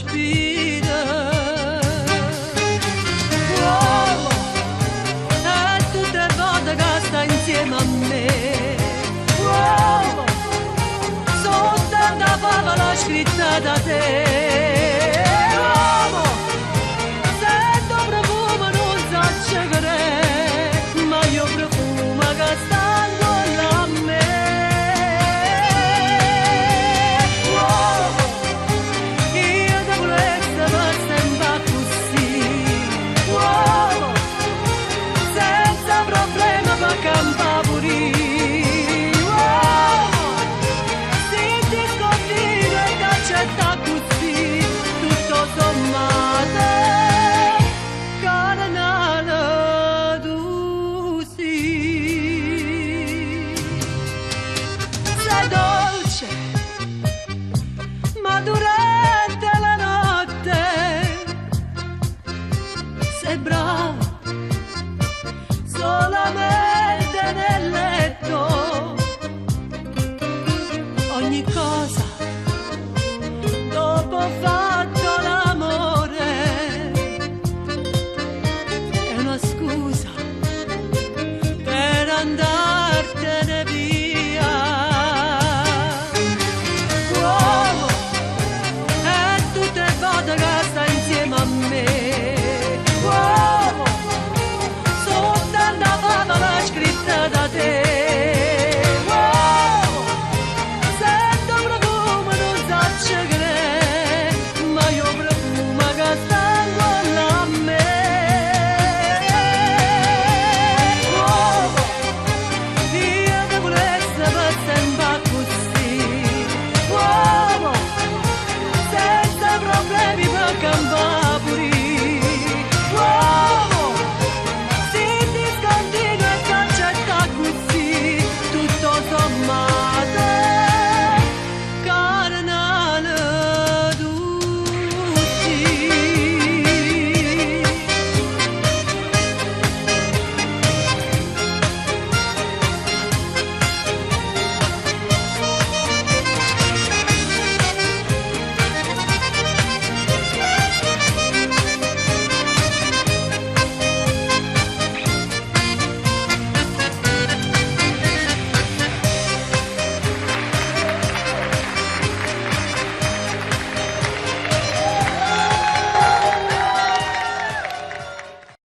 respira. Uomo, e tutte le volte che sta insieme a me. Uomo, sono tanta favola scritta da te. Uomo, sento profumo non so cegare, ma io profumo che sta intorno a me. Uomo, io ti volessi per sempre così. Uomo, senza problema per campare pure. Accetta così, tutto sommato, carnale tu sì. Sei dolce, ma durante la notte sei brava.